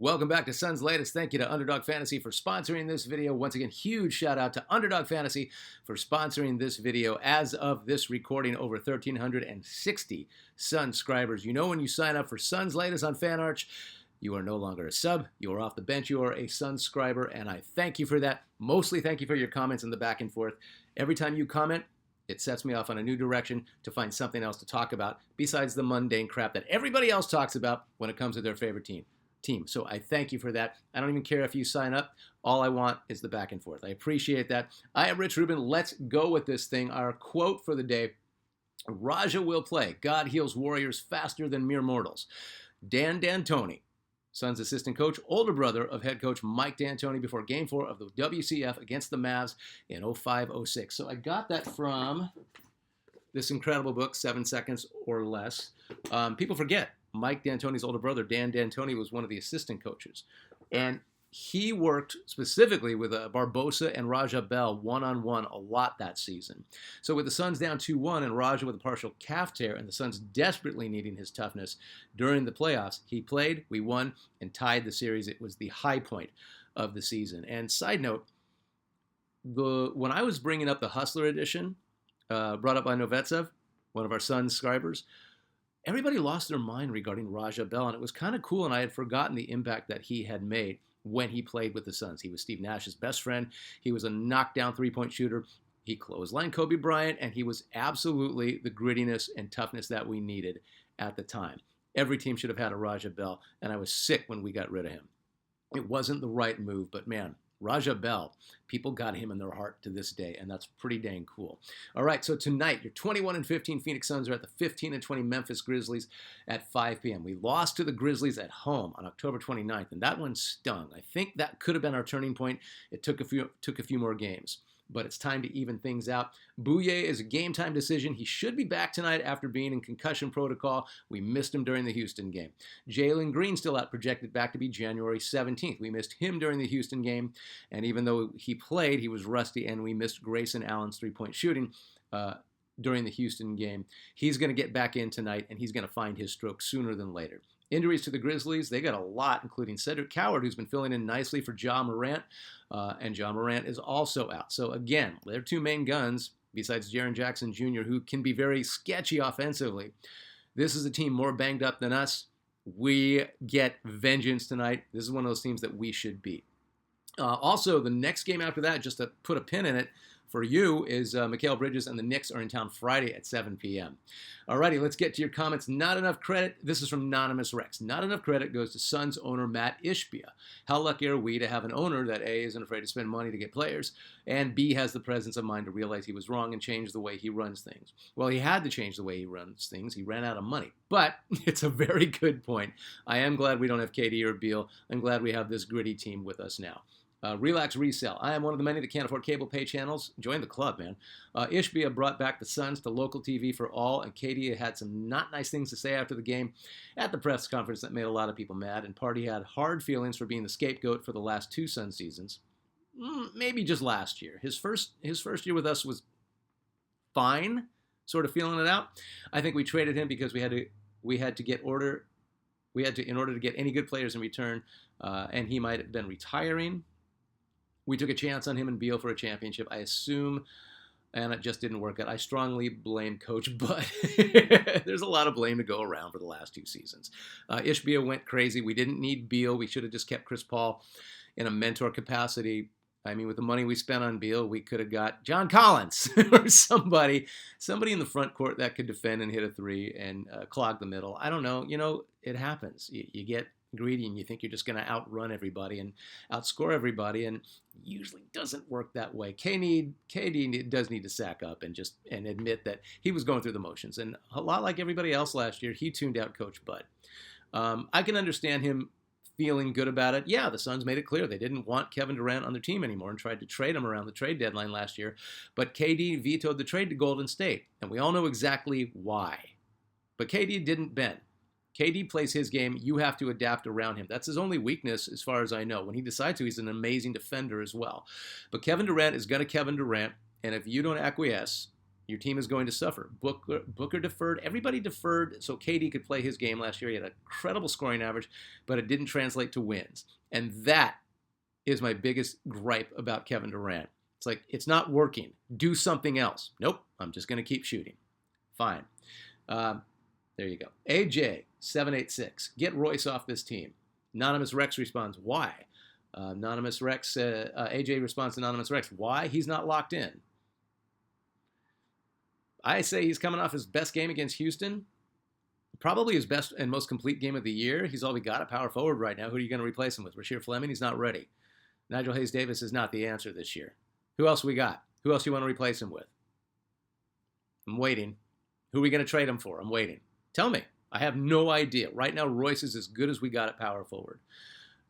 Welcome back to Suns Latest. Thank you to Underdog Fantasy for sponsoring this video. Once again, huge shout out to Underdog Fantasy for sponsoring this video. As of this recording, over 1,360 Suns subscribers. You know, when you sign up for Suns Latest on FanArch, you are no longer a sub. You are off the bench. You are a Suns subscriber, and I thank you for that. Mostly thank you for your comments in the back and forth. Every time you comment, it sets me off on a new direction to find something else to talk about besides the mundane crap that everybody else talks about when it comes to their favorite team. So I thank you for that. I don't even care if you sign up. All I want is the back and forth. I appreciate that. I am Rich Rubin. Let's go with this thing. Our quote for the day: Raja will play. God heals warriors faster than mere mortals. Dan D'Antoni, Suns assistant coach, older brother of head coach Mike D'Antoni, before Game 4 of the WCF against the Mavs in 05-06. So I got that from this incredible book, 7 Seconds or Less. People forget Mike D'Antoni's older brother, Dan D'Antoni, was one of the assistant coaches. And he worked specifically with Barbosa and Raja Bell one-on-one a lot that season. So with the Suns down 2-1 and Raja with a partial calf tear and the Suns desperately needing his toughness during the playoffs, he played, we won, and tied the series. It was the high point of the season. And side note, when I was bringing up the Hustler edition, brought up by Novetsev, one of our Suns subscribers, everybody lost their mind regarding Raja Bell, and it was kind of cool, and I had forgotten the impact that he had made when he played with the Suns. He was Steve Nash's best friend. He was a knockdown three-point shooter. He clotheslined Kobe Bryant, and he was absolutely the grittiness and toughness that we needed at the time. Every team should have had a Raja Bell, and I was sick when we got rid of him. It wasn't the right move, but man, Raja Bell, people got him in their heart to this day, and that's pretty dang cool. All right, so tonight, your 21-15 Phoenix Suns are at the 15-20 Memphis Grizzlies at 5 p.m. We lost to the Grizzlies at home on October 29th, and that one stung. I think that could have been our turning point. It took a few more games, but it's time to even things out. Bouye is a game-time decision. He should be back tonight after being in concussion protocol. We missed him during the Houston game. Jalen Green still out, projected back to be January 17th. We missed him during the Houston game, and even though he played, he was rusty, and we missed Grayson Allen's three-point shooting during the Houston game. He's going to get back in tonight, and he's going to find his stroke sooner than later. Injuries to the Grizzlies, they got a lot, including Cedric Coward, who's been filling in nicely for Ja Morant, and Ja Morant is also out. So again, their two main guns, besides Jaren Jackson Jr., who can be very sketchy offensively. This is a team more banged up than us. We get vengeance tonight. This is one of those teams that we should beat. Also, the next game after that, just to put a pin in it, for you is Mikal Bridges and the Knicks are in town Friday at 7 p.m. Alrighty, let's get to your comments. Not enough credit. This is from Anonymous Rex. Not enough credit goes to Suns owner Matt Ishbia. How lucky are we to have an owner that A, isn't afraid to spend money to get players, and B, has the presence of mind to realize he was wrong and change the way he runs things. Well, he had to change the way he runs things. He ran out of money. But it's a very good point. I am glad we don't have KD or Beal. I'm glad we have this gritty team with us now. Relax Resell. I am one of the many that can't afford cable pay channels. Join the club, man. Ishbia brought back the Suns to local TV for all, and KD had some not nice things to say after the game at the press conference that made a lot of people mad, and Party had hard feelings for being the scapegoat for the last two Suns seasons. Maybe just last year. His first year with us was fine, sort of feeling it out. I think we traded him because in order to get any good players in return, and he might have been retiring. We took a chance on him and Beal for a championship, I assume, and it just didn't work out. I strongly blame Coach Bud. There's a lot of blame to go around for the last two seasons. Ishbia went crazy. We didn't need Beal. We should have just kept Chris Paul in a mentor capacity. I mean, with the money we spent on Beal, we could have got John Collins or somebody in the front court that could defend and hit a three and clog the middle. I don't know. You know, it happens. You get greedy and you think you're just going to outrun everybody and outscore everybody, and usually doesn't work that way. KD does need to sack up and admit that he was going through the motions, and a lot like everybody else last year, he tuned out Coach Bud. I can understand him feeling good about it. Yeah, the Suns made it clear they didn't want Kevin Durant on their team anymore and tried to trade him around the trade deadline last year, but KD vetoed the trade to Golden State, and we all know exactly why. But KD didn't bend. KD plays his game. You have to adapt around him. That's his only weakness as far as I know. When he decides to, he's an amazing defender as well. But Kevin Durant is going to Kevin Durant, and if you don't acquiesce, your team is going to suffer. Booker deferred. Everybody deferred so KD could play his game last year. He had an incredible scoring average, but it didn't translate to wins. And that is my biggest gripe about Kevin Durant. It's like, it's not working. Do something else. Nope, I'm just going to keep shooting. Fine. There you go. AJ786, get Royce off this team. Anonymous Rex responds, why? Anonymous Rex, AJ responds to Anonymous Rex, why? He's not locked in. I say he's coming off his best game against Houston. Probably his best and most complete game of the year. He's all we got at power forward right now. Who are you going to replace him with? Rasheer Fleming? He's not ready. Nigel Hayes-Davis is not the answer this year. Who else we got? Who else do you want to replace him with? I'm waiting. Who are we going to trade him for? I'm waiting. Tell me. I have no idea. Right now, Royce is as good as we got at power forward.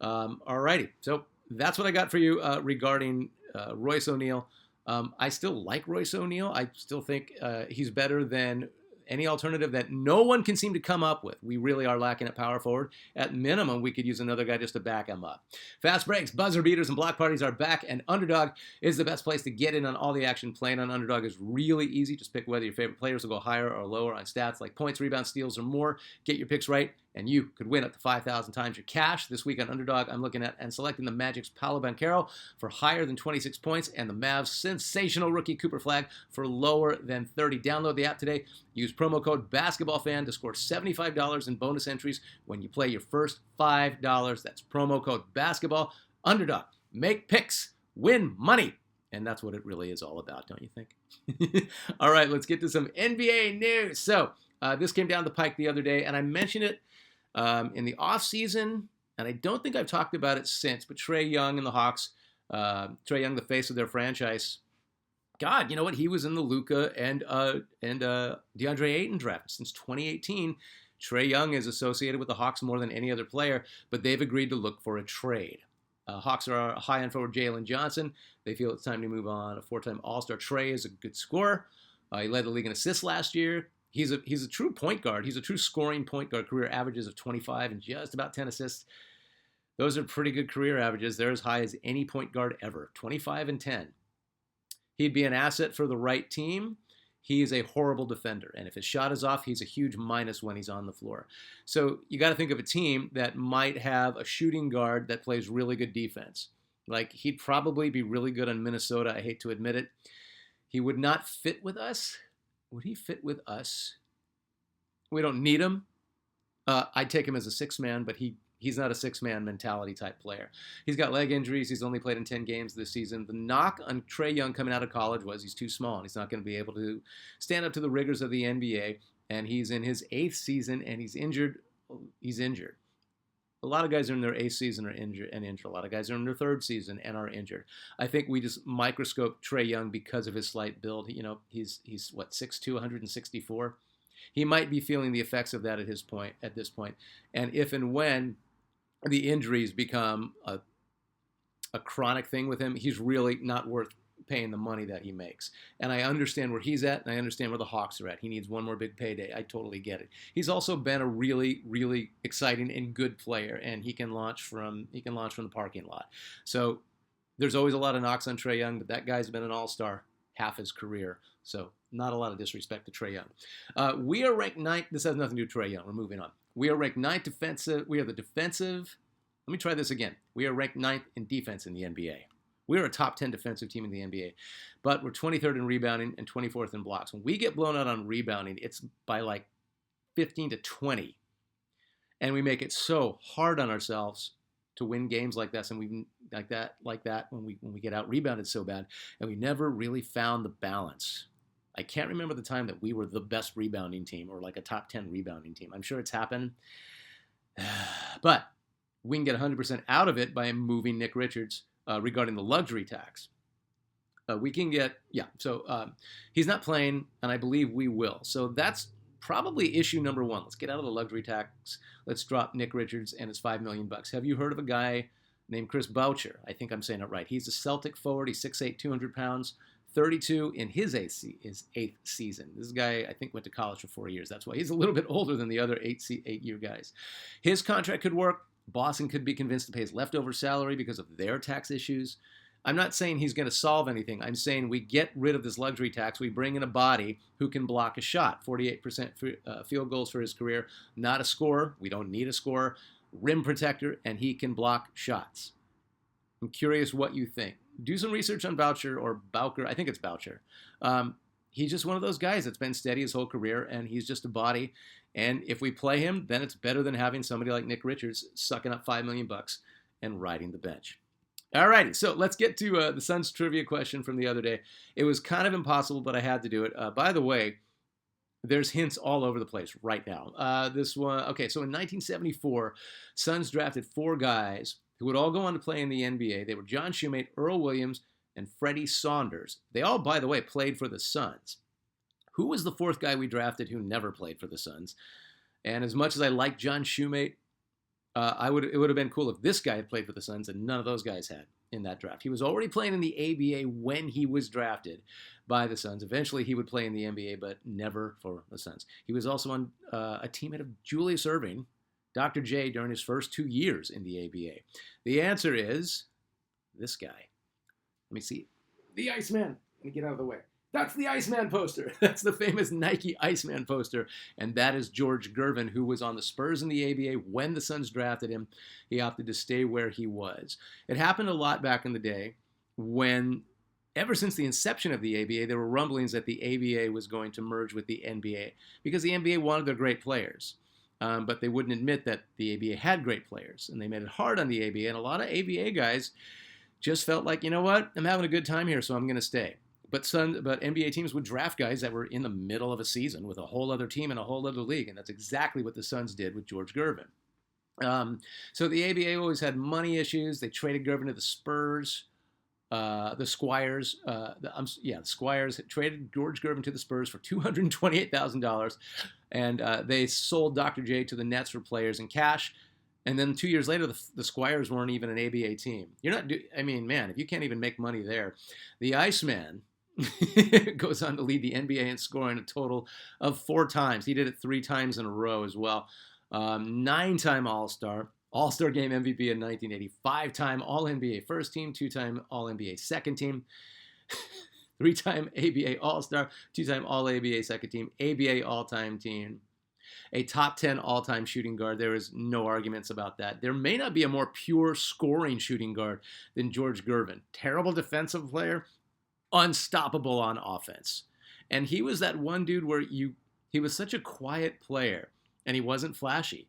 All righty. So that's what I got for you regarding Royce O'Neal. I still like Royce O'Neal. I still think he's better than any alternative that no one can seem to come up with. We really are lacking at power forward. At minimum, we could use another guy just to back him up. Fast breaks, buzzer beaters, and block parties are back, and Underdog is the best place to get in on all the action. Playing on Underdog is really easy. Just pick whether your favorite players will go higher or lower on stats like points, rebounds, steals, or more. Get your picks right, and you could win up to 5,000 times your cash. This week on Underdog, I'm looking at and selecting the Magic's Paolo Banchero for higher than 26 points and the Mavs' sensational rookie Cooper Flag for lower than 30. Download the app today. Use promo code BASKETBALLFAN to score $75 in bonus entries when you play your first $5. That's promo code BASKETBALL. Underdog. Make picks. Win money. And that's what it really is all about, don't you think? All right, let's get to some NBA news. So this came down the pike the other day, and I mentioned it in the offseason, and I don't think I've talked about it since, but Trey Young and the Hawks, Trey Young, the face of their franchise, God, you know what? He was in the Luka and DeAndre Ayton draft since 2018. Trey Young is associated with the Hawks more than any other player, but they've agreed to look for a trade. Hawks are high on forward Jalen Johnson. They feel it's time to move on. A four-time All-Star. Trey is a good scorer. He led the league in assists last year. He's a true point guard. He's a true scoring point guard. Career averages of 25 and just about 10 assists. Those are pretty good career averages. They're as high as any point guard ever. 25 and 10. He'd be an asset for the right team. He is a horrible defender. And if his shot is off, he's a huge minus when he's on the floor. So you got to think of a team that might have a shooting guard that plays really good defense. Like, he'd probably be really good on Minnesota. I hate to admit it. He would not fit with us. Would he fit with us? We don't need him. I'd take him as a six-man, but he's not a six-man mentality type player. He's got leg injuries. He's only played in 10 games this season. The knock on Trey Young coming out of college was he's too small, and he's not going to be able to stand up to the rigors of the NBA, and he's in his 8th season, and he's injured. He's injured. A lot of guys are in their 8th season are injured. A lot of guys are in their 3rd season and are injured. I think we just microscope Trey Young because of his slight build. You know, he's what, 6'2", 164? He might be feeling the effects of that at this point. And if and when the injuries become a chronic thing with him, he's really not worth paying the money that he makes. And I understand where he's at, and I understand where the Hawks are at. He needs one more big payday. I totally get it. He's also been a really, really exciting and good player, and he can launch from the parking lot. So there's always a lot of knocks on Trey Young, but that guy's been an all-star half his career. So not a lot of disrespect to Trey Young. We are ranked 9th. This has nothing to do with Trey Young. We're moving on. We are ranked 9th defensive. We are the defensive. Let me try this again. We are ranked 9th in defense in the NBA. We are a top 10 defensive team in the NBA, but we're 23rd in rebounding and 24th in blocks. When we get blown out on rebounding, it's by like 15 to 20, and we make it so hard on ourselves to win games like this, and we like that when we get out rebounded so bad, and we never really found the balance. I can't remember the time that we were the best rebounding team or like a top 10 rebounding team. I'm sure it's happened, but we can get 100% out of it by moving Nick Richards. Regarding the luxury tax, we can get, he's not playing, and I believe we will. So that's probably issue number one. Let's get out of the luxury tax. Let's drop Nick Richards and his $5 million. Have you heard of a guy named Chris Boucher? I think I'm saying it right. He's a Celtic forward. He's 6'8", 200 pounds, 32 in his 8th season. This guy, I think, went to college for 4 years. That's why he's a little bit older than the other 8-year guys. His contract could work. Boston could be convinced to pay his leftover salary because of their tax issues. I'm not saying he's going to solve anything. I'm saying we get rid of this luxury tax. We bring in a body who can block a shot. 48% field goals for his career. Not a scorer. We don't need a scorer. Rim protector, and he can block shots. I'm curious what you think. Do some research on Boucher or Bowker. I think it's Boucher. He's just one of those guys that's been steady his whole career, and he's just a body. And if we play him, then it's better than having somebody like Nick Richards sucking up $5 million and riding the bench. All righty, so let's get to the Suns trivia question from the other day. It was kind of impossible, but I had to do it. By the way, there's hints all over the place right now. This one, okay, so in 1974, Suns drafted 4 guys who would all go on to play in the NBA. They were John Shoemate, Earl Williams, and Freddie Saunders. They all, by the way, played for the Suns. Who was the 4th guy we drafted who never played for the Suns? And as much as I like John Shoemate, it would have been cool if this guy had played for the Suns, and none of those guys had in that draft. He was already playing in the ABA when he was drafted by the Suns. Eventually, he would play in the NBA, but never for the Suns. He was also on a teammate of Julius Erving, Dr. J, during his first 2 years in the ABA. The answer is this guy. Let me see. The Iceman. Let me get out of the way. That's the Iceman poster. That's the famous Nike Iceman poster. And that is George Gervin, who was on the Spurs in the ABA when the Suns drafted him. He opted to stay where he was. It happened a lot back in the day when, ever since the inception of the ABA, there were rumblings that the ABA was going to merge with the NBA because the NBA wanted their great players. But they wouldn't admit that the ABA had great players. And they made it hard on the ABA. And a lot of ABA guys just felt like, you know what? I'm having a good time here, so I'm going to stay. But NBA teams would draft guys that were in the middle of a season with a whole other team in a whole other league, and that's exactly what the Suns did with George Gervin. So the ABA always had money issues. They traded Gervin to the Spurs. The Squires traded George Gervin to the Spurs for $228,000, and they sold Dr. J to the Nets for players and cash. And then 2 years later, the Squires weren't even an ABA team. Man, if you can't even make money there, the Iceman goes on to lead the NBA in scoring a total of 4 times. He did it 3 times in a row as well. 9-time All-Star, All-Star Game MVP in 1980, 5-time All-NBA first team, 2-time All-NBA second team, 3-time ABA All-Star, 2-time All-ABA second team, ABA All-Time team, a top 10 all-time shooting guard. There is no arguments about that. There may not be a more pure scoring shooting guard than George Gervin. Terrible defensive player, unstoppable on offense. And he was that one dude where he was such a quiet player, and he wasn't flashy.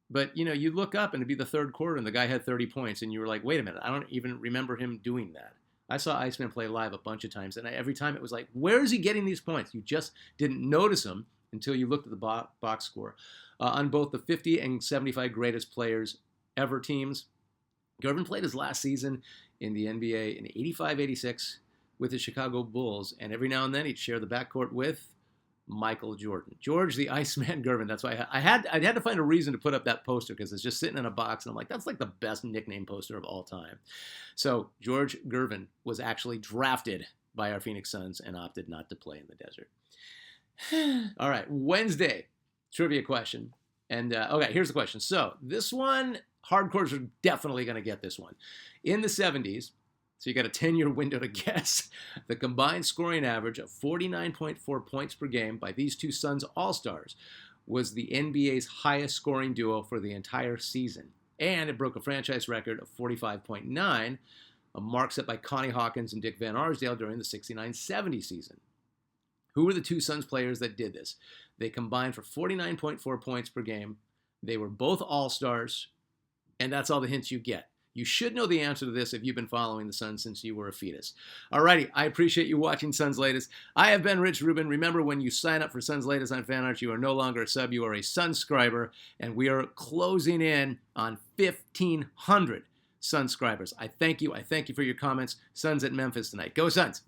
But, you look up and it'd be the third quarter, and the guy had 30 points, and you were like, wait a minute, I don't even remember him doing that. I saw Iceman play live a bunch of times, and every time it was like, where is he getting these points? You just didn't notice him until you looked at the box score. On both the 50 and 75 greatest players ever teams, Gervin played his last season in the NBA in 85-86 with the Chicago Bulls, and every now and then he'd share the backcourt with Michael Jordan. George the Iceman Gervin. That's why I had to find a reason to put up that poster, because it's just sitting in a box, and I'm like, that's like the best nickname poster of all time. So George Gervin was actually drafted by our Phoenix Suns and opted not to play in the desert. All right, Wednesday trivia question. And okay, here's the question. So this one, hardcores are definitely going to get this one. In the 70s, so you got a 10-year window to guess, the combined scoring average of 49.4 points per game by these two Suns All-Stars was the NBA's highest scoring duo for the entire season. And it broke a franchise record of 45.9, a mark set by Connie Hawkins and Dick Van Arsdale during the 69-70 season. Who were the two Suns players that did this? They combined for 49.4 points per game. They were both All-Stars, and that's all the hints you get. You should know the answer to this if you've been following the Suns since you were a fetus. Alrighty, I appreciate you watching Suns Latest. I have been Rich Rubin. Remember, when you sign up for Suns Latest on FanArt, you are no longer a sub, you are a Sunscriber, and we are closing in on 1,500 Sunscribers. I thank you for your comments. Suns at Memphis tonight. Go Suns!